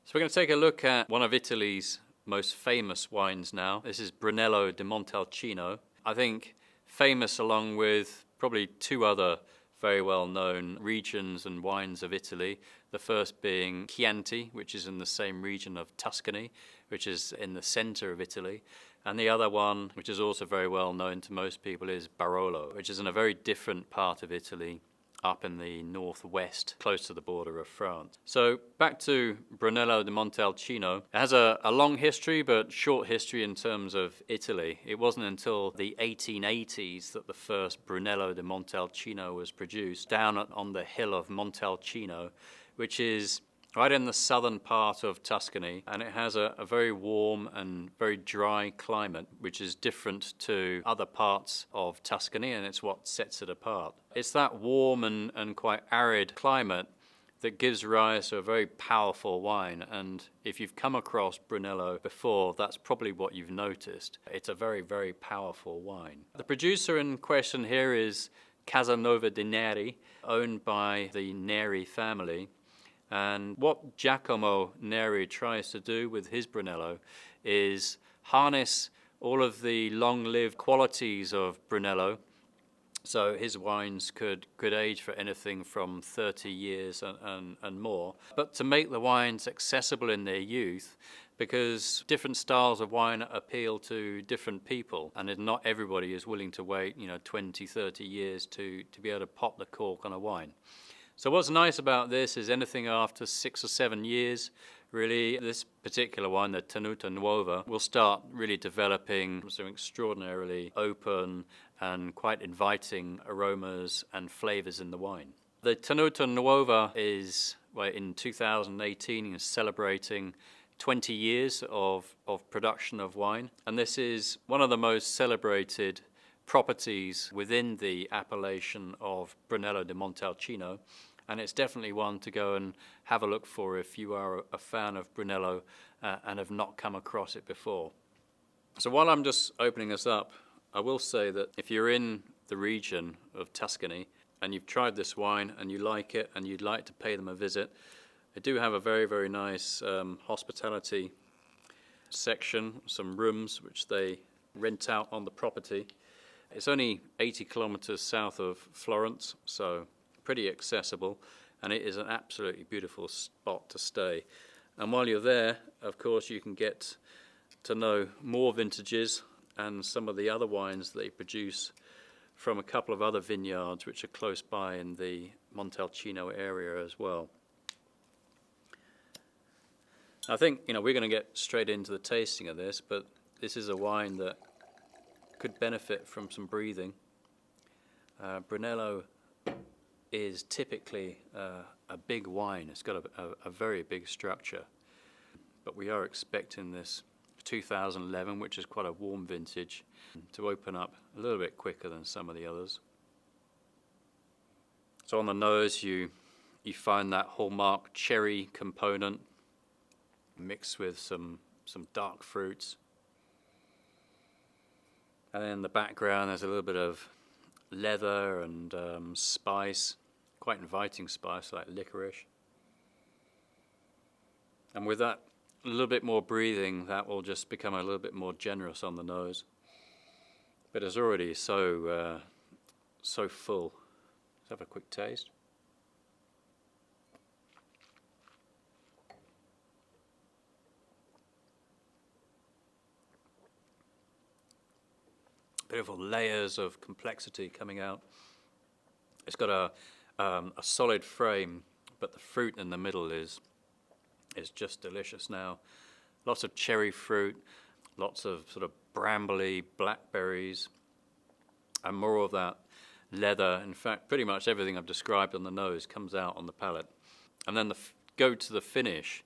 So we're going to take a look at one of Italy's most famous wines now. This is Brunello di Montalcino. I think famous along with probably two other very well-known regions and wines of Italy. The first being Chianti, which is in the same region of Tuscany, which is in the center of Italy. And the other one, which is also very well known to most people, is Barolo, which is in a very different part of Italy, up in the northwest, close to the border of France. So back to Brunello di Montalcino. It has a long history, but short history in terms of Italy. It wasn't until the 1880s that the first Brunello di Montalcino was produced down on the hill of Montalcino, which is right in the southern part of Tuscany, and it has a very warm and very dry climate, which is different to other parts of Tuscany, and it's what sets it apart. It's that warm and quite arid climate that gives rise to a very powerful wine, and if you've come across Brunello before, that's probably what you've noticed. It's a very, very powerful wine. The producer in question here is Casanova di Neri, owned by the Neri family. And what Giacomo Neri tries to do with his Brunello is harness all of the long-lived qualities of Brunello. So his wines could age for anything from 30 years and more. But to make the wines accessible in their youth, because different styles of wine appeal to different people, and not everybody is willing to wait 20, 30 years to be able to pop the cork on a wine. So what's nice about this is anything after 6 or 7 years, really, this particular wine, the Tenuta Nuova, will start really developing some extraordinarily open and quite inviting aromas and flavors in the wine. The Tenuta Nuova is, in 2018, is celebrating 20 years of production of wine, and this is one of the most celebrated properties within the appellation of Brunello di Montalcino, and it's definitely one to go and have a look for if you are a fan of Brunello and have not come across it before. So while I'm just opening this up, I will say that if you're in the region of Tuscany and you've tried this wine and you like it and you'd like to pay them a visit, they do have a very, very nice hospitality section, some rooms which they rent out on the property. It's only 80 kilometers south of Florence, so pretty accessible, and it is an absolutely beautiful spot to stay. And while you're there, of course, you can get to know more vintages and some of the other wines they produce from a couple of other vineyards which are close by in the Montalcino area as well. I think we're going to get straight into the tasting of this, but this is a wine that could benefit from some breathing. Brunello is typically a big wine. It's got a very big structure, but we are expecting this 2011, which is quite a warm vintage, to open up a little bit quicker than some of the others. So on the nose you find that hallmark cherry component mixed with some dark fruits. And then in the background there's a little bit of leather and spice, quite inviting spice like licorice. And with that a little bit more breathing, that will just become a little bit more generous on the nose. But it's already so full. Let's have a quick taste. Beautiful layers of complexity coming out. It's got a solid frame, but the fruit in the middle is just delicious now. Lots of cherry fruit, lots of sort of brambly blackberries, and more of that leather. In fact, pretty much everything I've described on the nose comes out on the palate. And then go to the finish,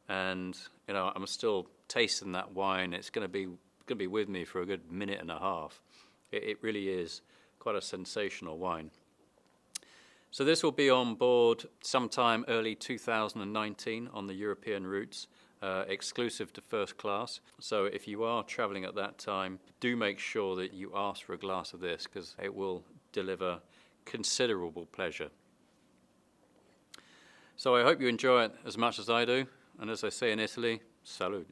and I'm still tasting that wine. It's going to be with me for a good minute and a half. It really is quite a sensational wine. So this will be on board sometime early 2019 on the European routes, exclusive to first class. So if you are traveling at that time, do make sure that you ask for a glass of this, because it will deliver considerable pleasure. So I hope you enjoy it as much as I do. And as I say in Italy, salute.